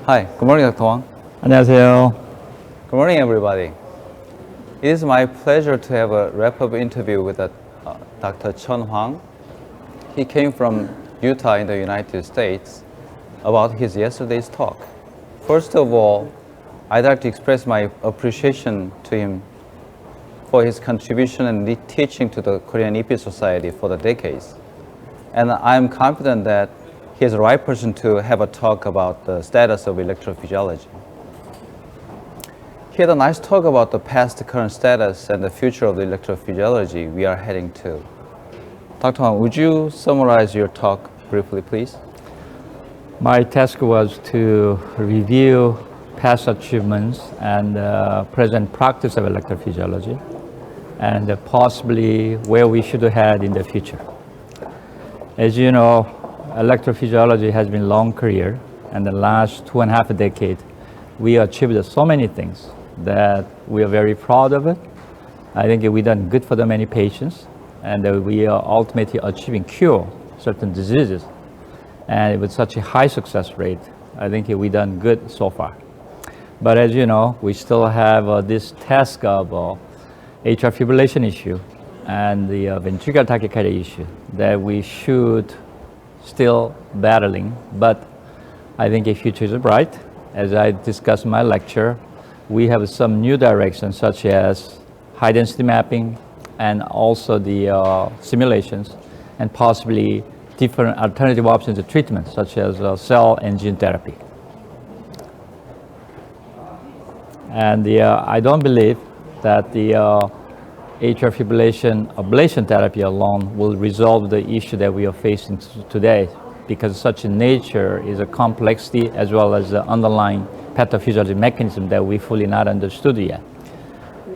Hi, good morning, Dr. Wang. 안녕하세요. Good morning, everybody. It is my pleasure to have a wrap-up interview with Dr. Chen Huang. He came from Utah in the United States about his yesterday's talk. First of all, I'd like to express my appreciation to him for his contribution and teaching to the Korean EP Society for the decades. And I'm confident that he is the right person to have a talk about the status of electrophysiology. He had a nice talk about the past, current status, and the future of the electrophysiology we are heading to. Dr. Huang, would you summarize your talk briefly, please? My task was to review past achievements and present practice of electrophysiology and possibly where we should head in the future. As you know, electrophysiology has been a long career, and the last 2.5 decades, we achieved so many things that we are very proud of it. I think we done good for the many patients, and we are ultimately achieving cure certain diseases. And with such a high success rate, I think we done good so far. But as you know, we still have this task of atrial fibrillation issue and the ventricular tachycardia issue that we should still battling, but I think the future is bright. As I discussed in my lecture, we have some new directions such as high density mapping and also the simulations and possibly different alternative options of treatment such as cell and gene therapy. And I don't believe that the atrial fibrillation ablation therapy alone will resolve the issue that we are facing today, because such a nature is a complexity as well as the underlying pathophysiology mechanism that we fully not understood yet,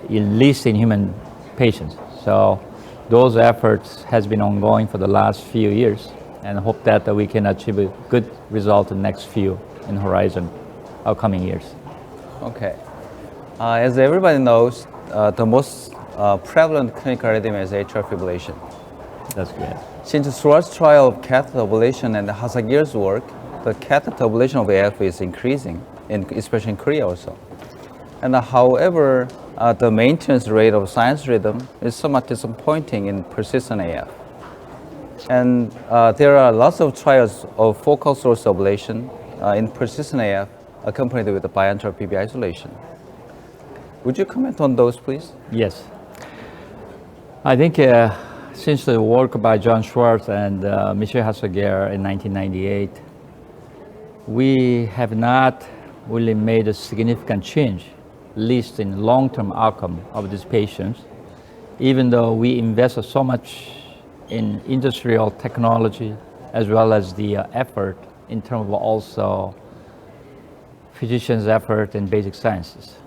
at least in human patients. So those efforts has been ongoing for the last few years, and I hope that we can achieve a good result in the next few in horizon upcoming years. Okay. As everybody knows, the most prevalent clinical arrhythmia is atrial fibrillation. That's good. Since Suarez's trial of catheter ablation and Hasagir's work, the catheter ablation of AF is increasing, especially in Korea also. And however, the maintenance rate of sinus rhythm is somewhat disappointing in persistent AF. And there are lots of trials of focal source ablation in persistent AF accompanied with the bilateral PB isolation. Would you comment on those, please? Yes. I think since the work by John Schwartz and Michel Hassager in 1998, we have not really made a significant change, at least in long-term outcome of these patients, even though we invest so much in industrial technology as well as the effort in terms of also physicians' effort in basic sciences.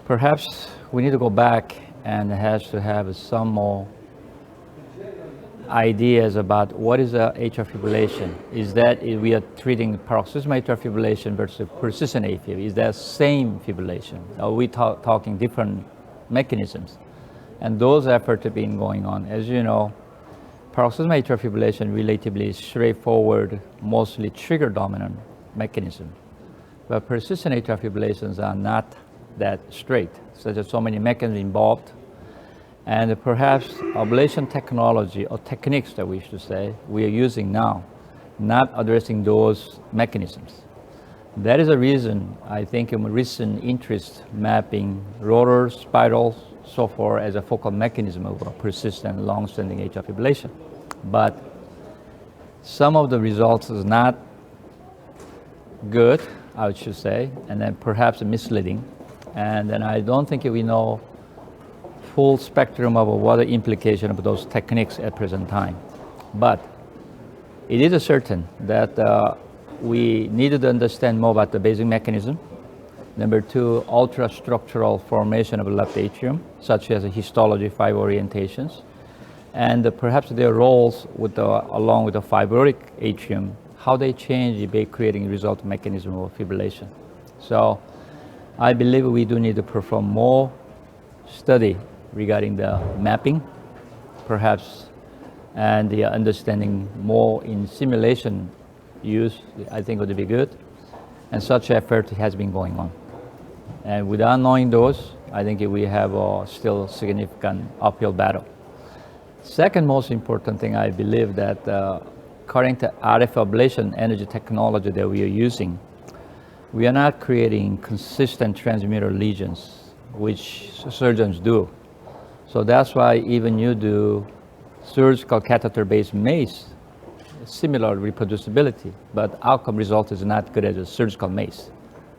Perhaps we need to go back and has to have some more ideas about what is atrial fibrillation. Is that we are treating paroxysmal atrial fibrillation versus persistent AFib? Is that same fibrillation? Are we talking different mechanisms? And those efforts have been going on. As you know, paroxysmal atrial fibrillation relatively straightforward, mostly trigger dominant mechanism. But persistent atrial fibrillations are not that straight. So there's so many mechanisms involved. And perhaps ablation technology or techniques that we should say we are using now, not addressing those mechanisms. That is a reason I think in recent interest mapping rotors, spirals, so forth as a focal mechanism of persistent long-standing atrial fibrillation. But some of the results is not good, I should say, and then perhaps misleading. And then I don't think we know full spectrum of what the implication of those techniques at present time. But it is certain that we needed to understand more about the basic mechanism. Number two, ultra-structural formation of left atrium, such as histology, fiber orientations, and perhaps their roles with along with the fibrotic atrium, how they change by creating result mechanism of fibrillation. So I believe we do need to perform more study regarding the mapping, perhaps, and the understanding more in simulation use, I think would be good. And such effort has been going on. And without knowing those, I think we have still significant uphill battle. Second most important thing, I believe that current RF ablation energy technology that we are using, we are not creating consistent transmitter lesions, which surgeons do. So that's why even you do surgical catheter-based MACE, similar reproducibility, but outcome result is not good as a surgical MACE.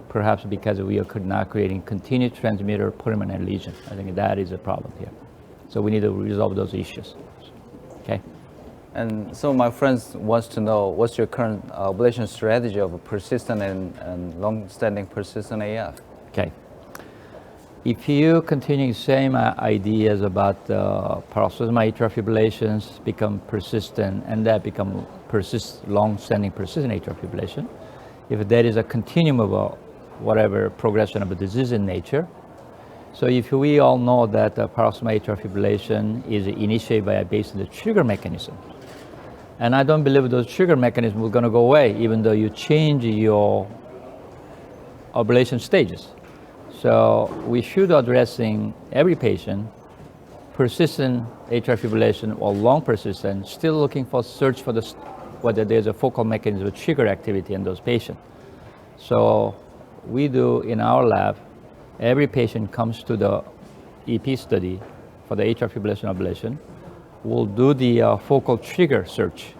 Perhaps because we are not creating continued transmitter permanent lesion. I think that is a problem here. So we need to resolve those issues. Okay. And so my friends wants to know what's your current ablation strategy of persistent and long-standing persistent AF? Okay. If you continue the same ideas about paroxysmal atrial fibrillations become persistent and that become long-standing persistent atrial fibrillation, if there is a continuum of whatever progression of a disease in nature. So if we all know that paroxysmal atrial fibrillation is initiated based on the trigger mechanism, and I don't believe those trigger mechanisms are going to go away even though you change your ablation stages. So we should addressing every patient, persistent atrial fibrillation or long persistent, still looking for search for whether there's a focal mechanism of trigger activity in those patients. So we do in our lab, every patient comes to the EP study for the atrial fibrillation ablation. We'll do the focal trigger search.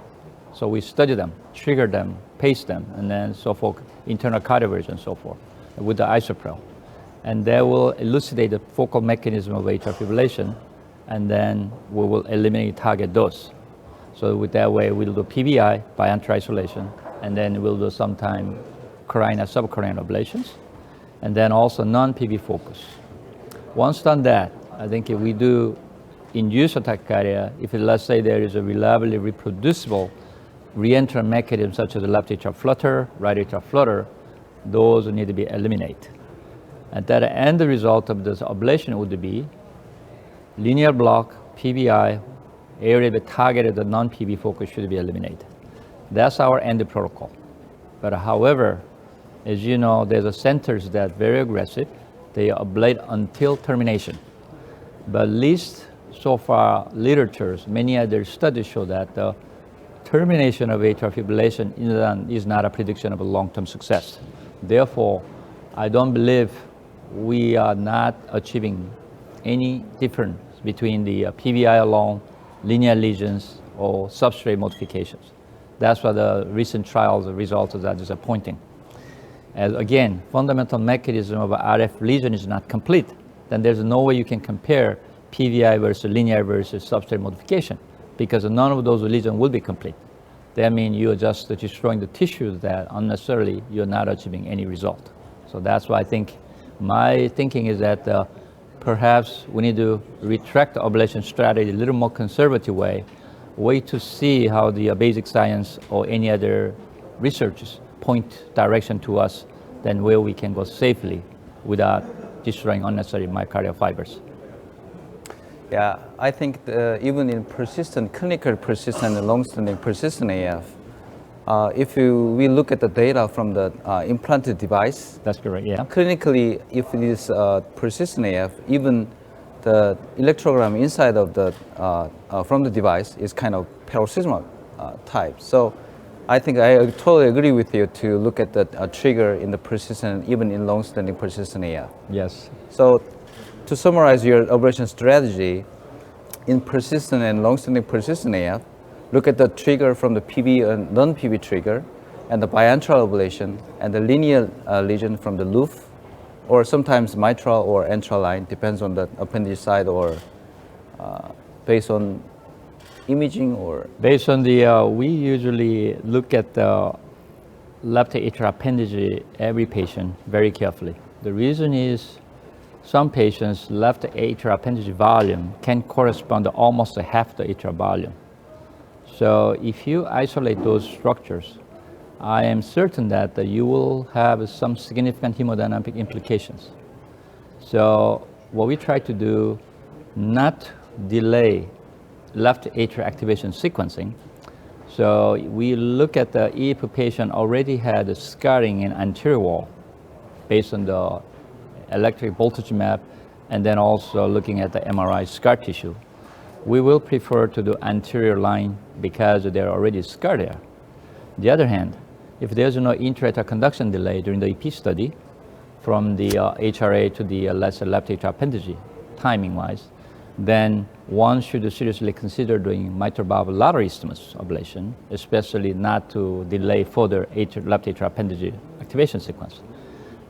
So we study them, trigger them, pace them, and then so forth, internal cardioversion and so forth, with the isoprel. And that will elucidate the focal mechanism of atrial fibrillation, and then we will eliminate target dose. So with that way, we'll do PVI, bilateral isolation, and then we'll do sometime carina, subcarina ablations, and then also non-PV focus. Once done that, I think if we do induce a tachycardia, if let's say there is a reliably reproducible re-entrant mechanism such as the left atrial flutter, right atrial flutter, those need to be eliminated. And that end result of this ablation would be linear block, PVI, area that targeted the non-PV focus should be eliminated. That's our end protocol. But however, as you know, there's a centers that are very aggressive. They ablate until termination. But at least so far, literatures, many other studies show that the termination of atrial fibrillation is not a prediction of a long-term success. Therefore, I don't believe we are not achieving any difference between the PVI alone, linear lesions, or substrate modifications. That's why the recent trials, the results are disappointing. As again, fundamental mechanism of RF lesion is not complete, then there's no way you can compare PVI versus linear versus substrate modification, because none of those lesions will be complete. That means you're just destroying the tissues that unnecessarily you're not achieving any result. So that's why I think my thinking is that perhaps we need to retract the ablation strategy a little more conservative way, wait to see how the basic science or any other researchers point direction to us, then where we can go safely without destroying unnecessary myocardial fibers. Yeah, I think even in persistent, clinical persistent and long-standing persistent AF, if we look at the data from the implanted device, that's correct, yeah. Clinically, if it is persistent AF, even the electrogram inside of the from the device is kind of paroxysmal type. So I think I totally agree with you to look at the trigger in the persistent, even in long-standing persistent AF. Yes. So to summarize your ablation strategy, in persistent and long-standing persistent AF, look at the trigger from the PV and non-PV trigger, and the bilateral ablation, and the linear lesion from the loop, or sometimes mitral or antral line, depends on the appendage side, or based on imaging, or? Based on the, we usually look at the left atrial appendage every patient very carefully. The reason is some patients' left atrial appendage volume can correspond to almost half the atrial volume. So if you isolate those structures, I am certain that you will have some significant hemodynamic implications. So what we try to do, not delay left atrial activation sequencing. So we look at the if a patient already had a scarring in anterior wall based on the electric voltage map, and then also looking at the MRI scar tissue. We will prefer to do anterior line because they're already scarred there. On the other hand, if there's no intra-atrial conduction delay during the EP study, from the HRA to the left atrial appendage, timing-wise, then one should seriously consider doing mitral valve lateral isthmus ablation, especially not to delay further left atrial appendage activation sequence.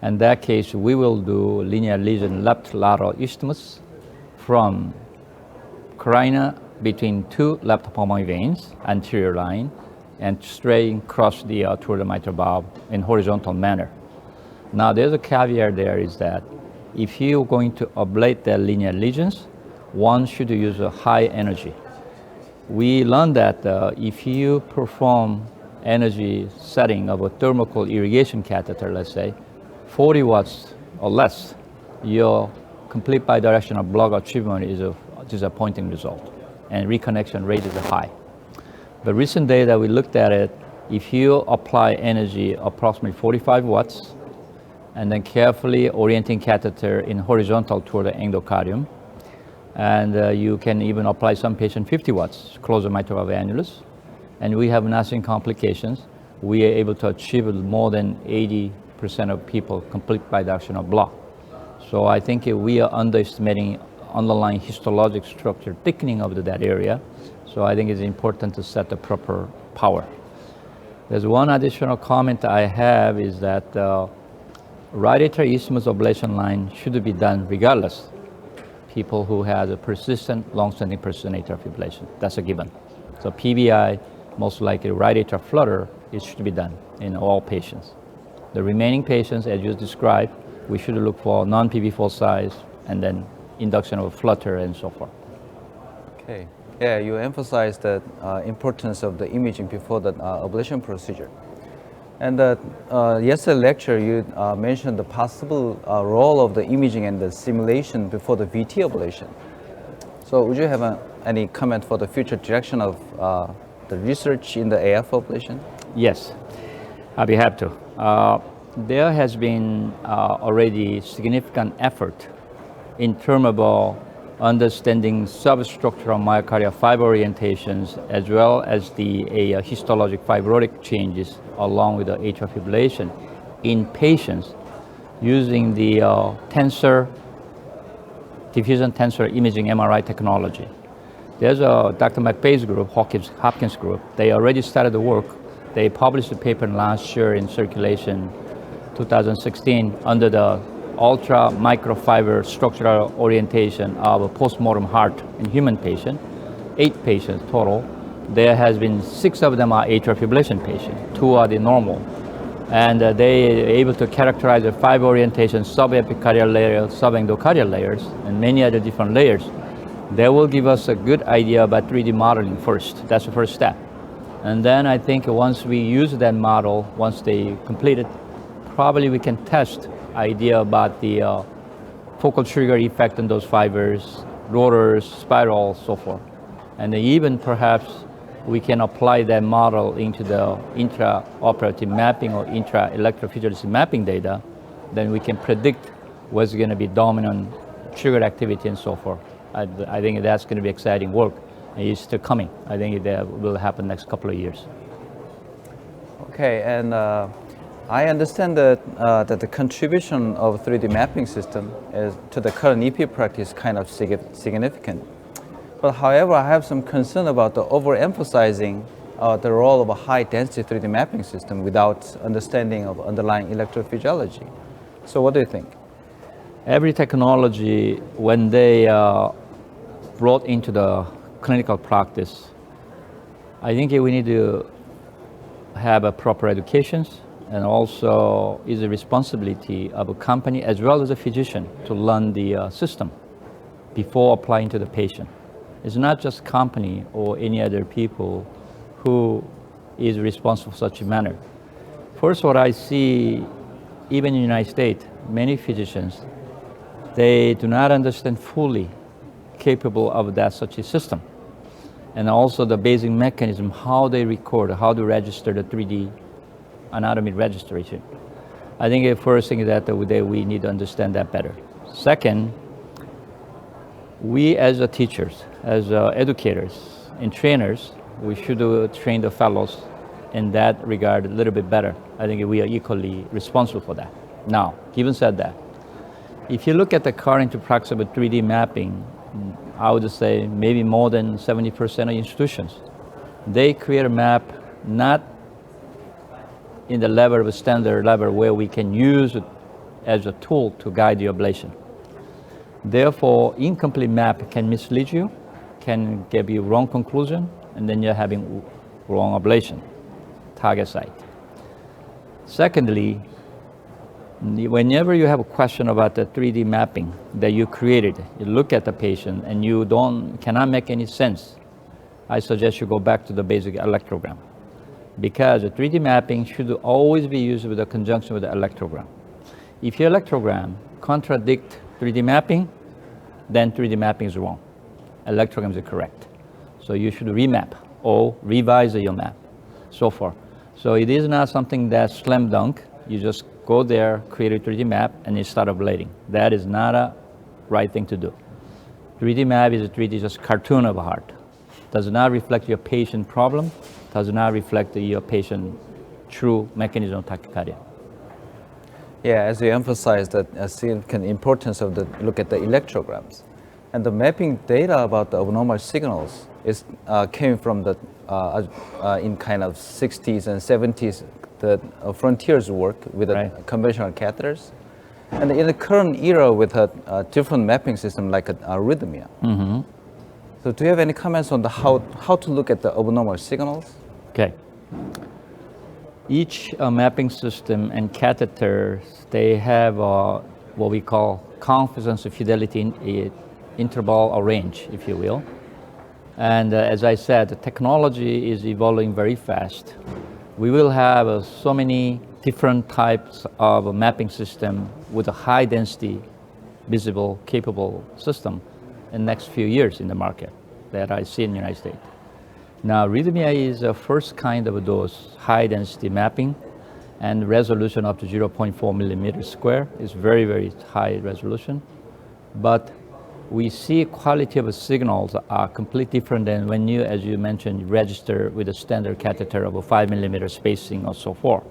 In that case, we will do linear lesion left lateral isthmus from carina between two left pulmonary veins, anterior line, and straight across the toward the mitral valve in horizontal manner. Now, there's a caveat there is that if you're going to ablate the linear lesions, one should use a high energy. We learned that if you perform energy setting of a thermocool irrigation catheter, let's say, 40 watts or less, your complete bidirectional block achievement is a disappointing result, and reconnection rate is high. The recent data we looked at it, if you apply energy approximately 45 watts, and then carefully orienting catheter in horizontal toward the endocardium, and you can even apply some patient 50 watts, close the mitral valve annulus, and we have nothing complications. We are able to achieve more than 80% of people complete bidirectional block. So I think we are underestimating underlying histologic structure thickening of that area. So I think it's important to set the proper power. There's one additional comment I have is that right atrial isthmus ablation line should be done regardless. People who have a persistent, long-standing persistent atrial fibrillation. That's a given. So PVI, most likely right atrial flutter, it should be done in all patients. The remaining patients, as you described, we should look for non-PV4 size and then induction of flutter and so forth. Okay. Yeah, you emphasized the importance of the imaging before the ablation procedure. And yesterday lecture, you mentioned the possible role of the imaging and the simulation before the VT ablation. So would you have any comment for the future direction of the research in the AF ablation? Yes, I'll be happy to. There has been already significant effort in terms of understanding substructural myocardial fiber orientations as well as the histologic fibrotic changes along with the atrial fibrillation in patients using the diffusion tensor imaging MRI technology. There's a Dr. McVeigh's group, Hopkins group. They already started the work. They published a paper last year in Circulation 2016 under the ultra microfiber structural orientation of a postmortem heart in human patient, 8 patients total. There has been 6 of them are atrial fibrillation patients, 2 are the normal. And they are able to characterize the fiber orientation, subepicardial layers, subendocardial layers, and many other different layers. They will give us a good idea about 3D modeling first. That's the first step. And then I think once we use that model, once they complete it, probably we can test idea about the focal trigger effect on those fibers, rotors, spirals, so forth. And even perhaps we can apply that model into the intra-operative mapping or intra-electrophysiology mapping data. Then we can predict what's going to be dominant trigger activity and so forth. I think that's going to be exciting work. It's still coming. I think that will happen next couple of years. Okay, and I understand that the contribution of 3D mapping system to the current EP practice is kind of significant. But however, I have some concern about the overemphasizing the role of a high-density 3D mapping system without understanding of underlying electrophysiology. So what do you think? Every technology, when they brought into the clinical practice, I think we need to have a proper education, and also is a responsibility of a company as well as a physician to learn the system before applying to the patient. It's not just company or any other people who is responsible for such a manner. First, what I see, even in the United States, many physicians, they do not understand fully capable of that such a system. and also the basic mechanism, how they record, how to register the 3D anatomy registration. I think the first thing is that we need to understand that better. Second, we as teachers, as educators and trainers, we should train the fellows in that regard a little bit better. I think we are equally responsible for that. Now, given said that, if you look at the current practice of 3D mapping, I would say maybe more than 70% of institutions, they create a map not in the level of a standard level where we can use it as a tool to guide the ablation. Therefore, incomplete map can mislead you, can give you wrong conclusion, and then you're having wrong ablation, target site. Secondly, whenever you have a question about the 3D mapping that you created, you look at the patient and you cannot make any sense, I suggest you go back to the basic electrogram. Because the 3D mapping should always be used with a conjunction with the electrogram. If your electrogram contradicts 3D mapping, then 3D mapping is wrong. Electrogram is correct. So you should remap or revise your map, so forth. So it is not something that's slam dunk. You just go there, create a 3D map, and you start ablating. That is not a right thing to do. 3D map is a 3D just cartoon of a heart. Does not reflect your patient problem, does not reflect your patient true mechanism of tachycardia. Yeah, as you emphasized that significant importance of the look at the electrograms. And the mapping data about the abnormal signals came from the in kind of 60s and 70s, the frontiers work with conventional catheters. And in the current era with a different mapping system like arrhythmia. Mm-hmm. So do you have any comments on how to look at the abnormal signals? Okay. Each mapping system and catheters, they have what we call confidence fidelity interval or range, if you will. And as I said, the technology is evolving very fast. We will have so many different types of mapping system with a high density, visible, capable system in the next few years in the market that I see in the United States. Now, arrhythmia is the first kind of those high density mapping, and resolution up to 0.4 millimeters square is very, very high resolution. But we see quality of signals are completely different than when you, as you mentioned, register with a standard catheter of a 5 millimeter spacing or so forth.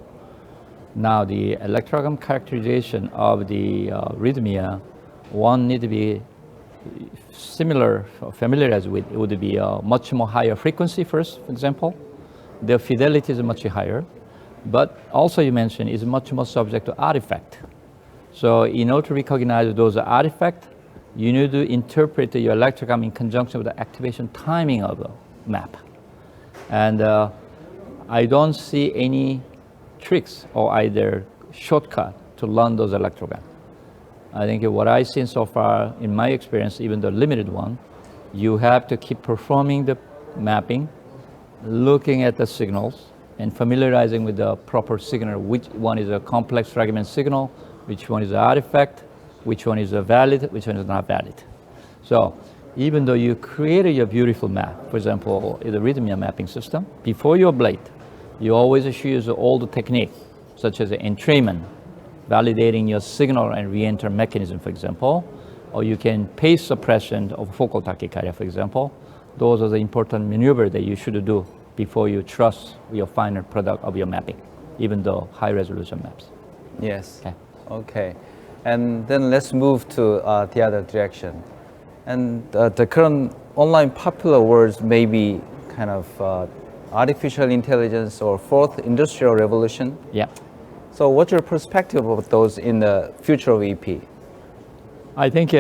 Now, the electrogram characterization of the arrhythmia, one need to be familiarized with. It would be a much more higher frequency first, for example. The fidelity is much higher, but also you mentioned is much more subject to artifact. So in order to recognize those artifacts, you need to interpret your electrogram in conjunction with the activation timing of the map. And I don't see any tricks or either shortcut to learn those electrograms. I think what I've seen so far, in my experience, even the limited one, you have to keep performing the mapping, looking at the signals, and familiarizing with the proper signal, which one is a complex fragment signal, which one is an artifact, which one is a valid, which one is not valid. So even though you created your beautiful map, for example, the arrhythmia mapping system, before you ablate, you always should use all the technique, such as entrainment, validating your signal and re-enter mechanism, for example, or you can pace suppression of focal tachycardia, for example. Those are the important maneuvers that you should do before you trust your final product of your mapping, even though high resolution maps. Yes. Okay. And then let's move to the other direction. And the current online popular words may be kind of artificial intelligence or fourth industrial revolution. Yeah. So what's your perspective of those in the future of EP? I think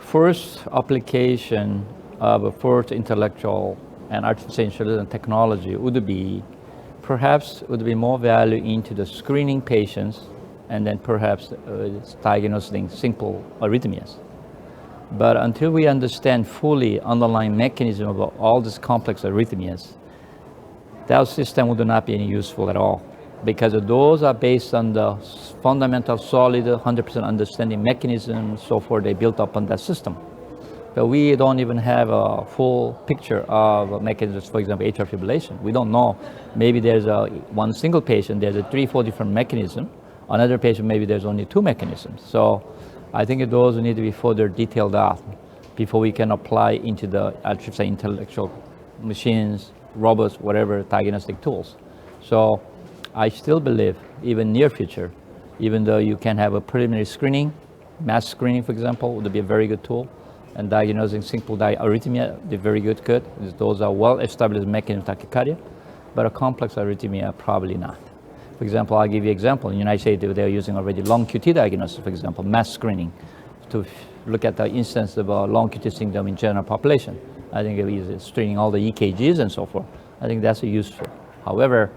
first application of a fourth intellectual and artificial intelligence technology would be more value into the screening patients and then perhaps diagnosing simple arrhythmias. But until we understand fully underlying mechanism of all these complex arrhythmias, that system would not be any useful at all, because those are based on the fundamental solid 100% understanding mechanism, so forth, they built up on that system. but we don't even have a full picture of mechanisms, for example, atrial fibrillation. We don't know. Maybe there's one single patient, there's 3-4 different mechanisms. Another patient, maybe there's only 2 mechanisms. So I think those need to be further detailed out before we can apply into the artificial intellectual machines, robots, whatever diagnostic tools. So I still believe, even near future, even though you can have a preliminary screening, mass screening, for example, would be a very good tool, and diagnosing simple arrhythmia, they're very good. Those are well-established mechanisms of tachycardia, but a complex arrhythmia, probably not. For example, I'll give you an example. In the United States, they're using already long QT diagnosis, for example, mass screening, to look at the instance of long QT syndrome in general population. I think it is screening all the EKGs and so forth. I think that's useful. However,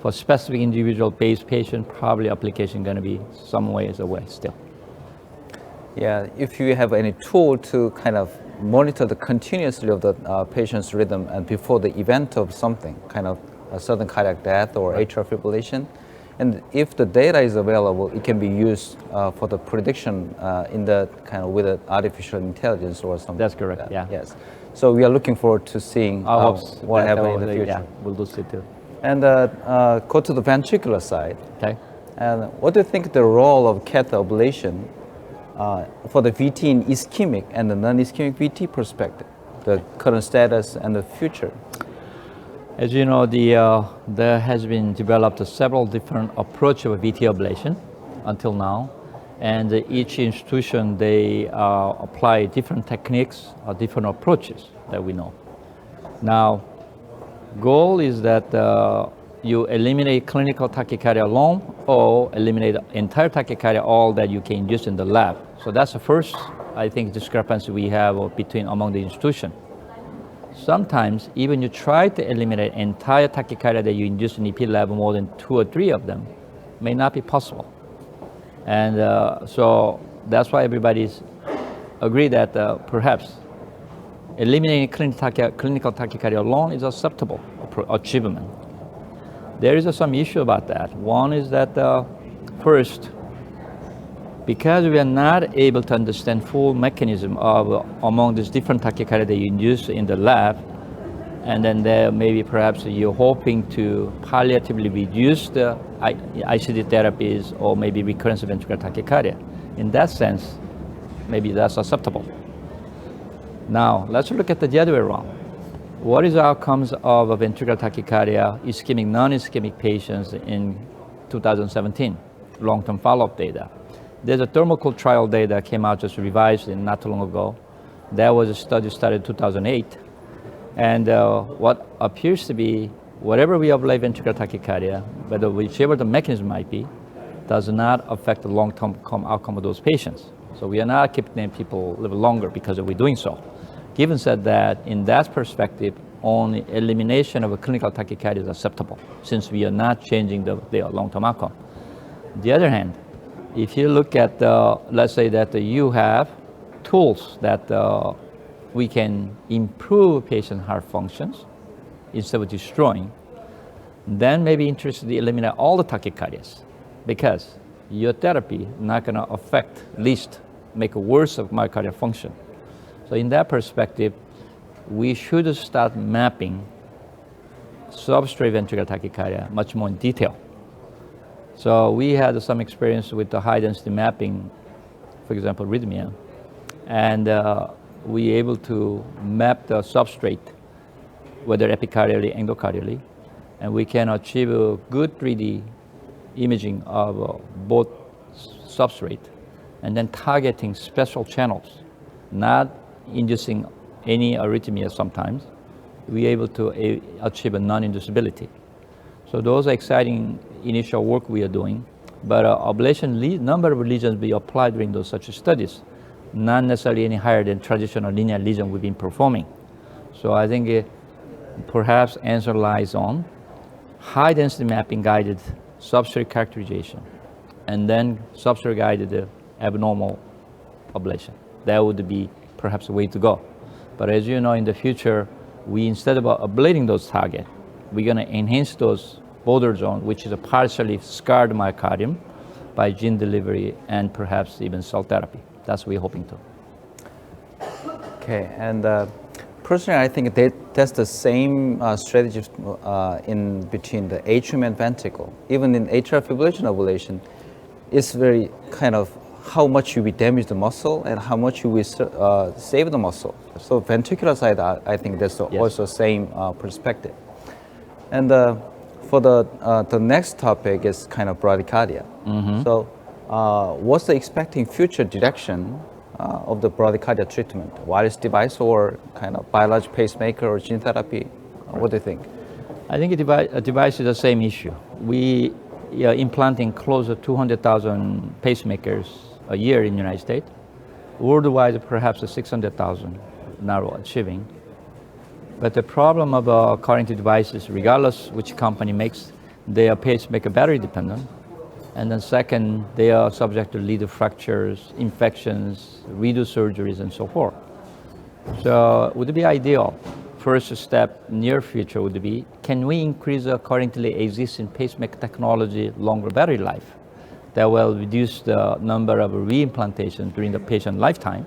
for specific individual-based patient, probably application going to be some ways away still. Yeah, if you have any tool to kind of monitor the continuously of the patient's rhythm and before the event of something, kind of a sudden cardiac death or atrial fibrillation, and if the data is available, it can be used for the prediction in the kind of with artificial intelligence or something. That's correct. Like that. Yeah. Yes. So we are looking forward to seeing what happens in the future. Yeah, we'll do it too. And go to the ventricular side. Okay. And what do you think the role of cath ablation for the VT in ischemic and the non-ischemic VT perspective, the current status and the future? As you know, there has been developed several different approaches of VT ablation until now, and each institution, they apply different techniques or different approaches that we know. Now, goal is that you eliminate clinical tachycardia alone or eliminate entire tachycardia, all that you can induce in the lab. So that's the first, I think, discrepancy we have among the institution. Sometimes even you try to eliminate entire tachycardia that you induce in EP lab, more than 2 or 3 of them, may not be possible. And so that's why everybody's agree that perhaps eliminating clinical tachycardia alone is acceptable achievement. There is some issue about that. One is that first, because we are not able to understand full mechanism of among these different tachycardia that you induce in the lab, and then there maybe perhaps you're hoping to palliatively reduce the ICD therapies or maybe recurrence of ventricular tachycardia. In that sense, maybe that's acceptable. Now, let's look at the other way around. What is the outcomes of a ventricular tachycardia, ischemic, non-ischemic patients in 2017, long-term follow-up data? There's a thermocool trial data that came out, just revised not too long ago. That was a study started in 2008. And what appears to be, whatever we ablate ventricular tachycardia, whether whichever the mechanism might be, does not affect the long-term outcome of those patients. So we are not keeping people live longer because we're doing so. Given said that, in that perspective, only elimination of a clinical tachycardia is acceptable, since we are not changing the long-term outcome. On the other hand, if you look at, let's say that you have tools that we can improve patient heart functions instead of destroying, then maybe interested to eliminate all the tachycardias, because your therapy not going to affect, at least make it worse of myocardial function. So in that perspective, we should start mapping substrate ventricular tachycardia much more in detail. So we had some experience with the high density mapping, for example, arrhythmia, and we able to map the substrate, whether epicardially, endocardially, and we can achieve a good 3D imaging of both substrate, and then targeting special channels, not inducing any arrhythmia sometimes. We're able to achieve a non-inducibility. So those are exciting initial work we are doing, but ablation number of lesions we apply during those such studies, not necessarily any higher than traditional linear lesion we've been performing. So I think perhaps answer lies on high density mapping guided substrate characterization, and then substrate guided abnormal ablation. That would be perhaps a way to go. But as you know, in the future, we, instead of ablating those targets, we're going to enhance those border zone, which is a partially scarred myocardium, by gene delivery and perhaps even cell therapy. That's what we're hoping to. Okay, and personally, I think that's the same strategy in between the atrium and ventricle. Even in atrial fibrillation ablation, it's very kind of how much you will damage the muscle and how much you will save the muscle. So ventricular side, I think that's also same perspective. And for the next topic is kind of bradycardia. So what's the expecting future direction of the bradycardia treatment? Wireless device or kind of biologic pacemaker or gene therapy? What do you think? I think a device is the same issue. We are implanting close to 200,000 pacemakers a year in the United States. Worldwide, perhaps 600,000 now achieving. But the problem of current devices, regardless which company makes, they are pacemaker battery dependent. And then second, they are subject to lead fractures, infections, redo surgeries, and so forth. So would it be ideal? First step, near future would be, can we increase the currently existing pacemaker technology longer battery life? That will reduce the number of reimplantations during the patient lifetime.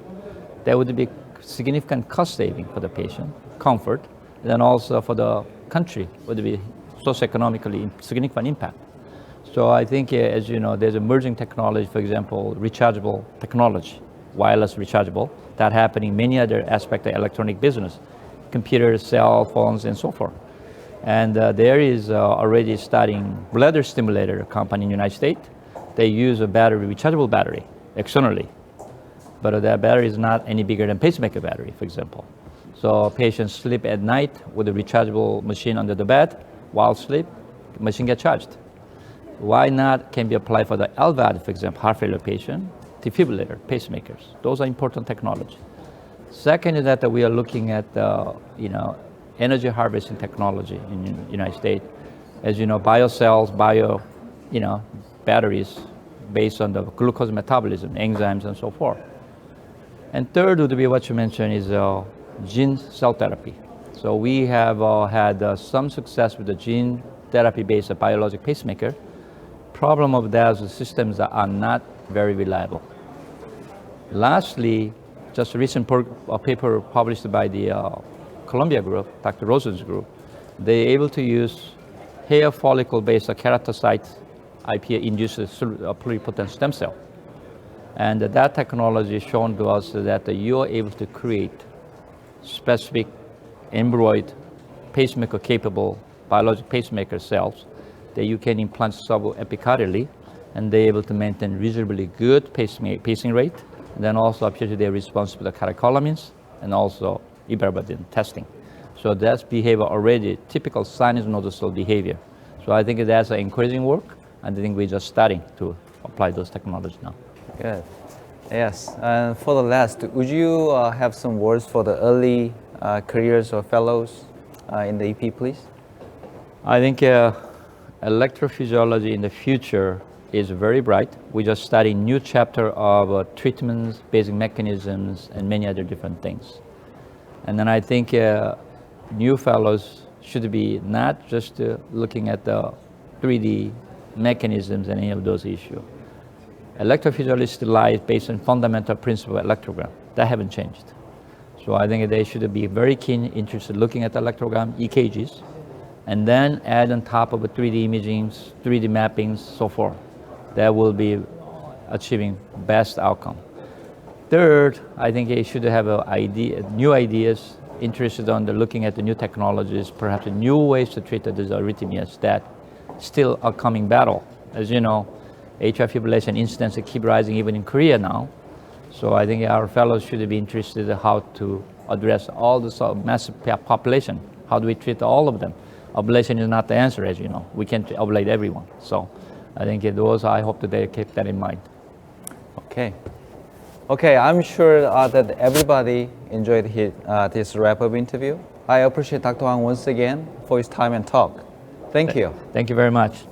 That would be significant cost saving for the patient, comfort, and then also for the country would be socioeconomically significant impact. So I think, as you know, there's emerging technology, for example, rechargeable technology, wireless rechargeable, that happening in many other aspects of electronic business, computers, cell phones, and so forth. And there is already starting bladder stimulator company in the United States. They use a battery, rechargeable battery, externally. But that battery is not any bigger than pacemaker battery, for example. So patients sleep at night with a rechargeable machine under the bed. While sleep, machine gets charged. Why not can be applied for the LVAD, for example, heart failure patient, defibrillator, pacemakers. Those are important technology. Second is that we are looking at energy harvesting technology in the United States. As you know, biocells, batteries based on the glucose metabolism, enzymes, and so forth. And third would be what you mentioned is gene cell therapy. So we have had some success with the gene therapy-based biologic pacemaker. Problem of that is the systems that are not very reliable. Lastly, just a recent paper published by the Columbia group, Dr. Rosen's group, they're able to use hair follicle-based keratocyte IPA-induced pluripotent stem cell. And that technology shown to us that you are able to create specific embryonic pacemaker-capable biologic pacemaker cells that you can implant subepicardially, and they're able to maintain reasonably good pacing rate. And then also appear to they're responsible for the catecholamines and also ivermectin testing. So that's behavior already typical sinus nodal cell behavior. So I think that's an encouraging work, and I think we're just starting to apply those technologies now. Good. Yes. And for the last, would you have some words for the early careers or fellows in the EP, please? I think electrophysiology in the future is very bright. We just study new chapter of treatments, basic mechanisms, and many other different things. And then I think new fellows should be not just looking at the 3D mechanisms and any of those issues. Electrophysiology still lies based on fundamental principle of electrogram. That haven't changed. So I think they should be very keen, interested looking at the electrogram, EKGs, and then add on top of the 3D imagings, 3D mappings, so forth. That will be achieving best outcome. Third, I think they should have new ideas, interested on looking at the new technologies, perhaps new ways to treat these arrhythmias that still are coming battle. As you know, atrial fibrillation incidence keep rising even in Korea now. So I think our fellows should be interested in how to address all this massive population. How do we treat all of them? Ablation is not the answer, as you know. We can't ablate everyone. So I think I hope that they keep that in mind. Okay, I'm sure that everybody enjoyed this wrap-up interview. I appreciate Dr. Wang once again for his time and talk. Thank you. Thank you very much.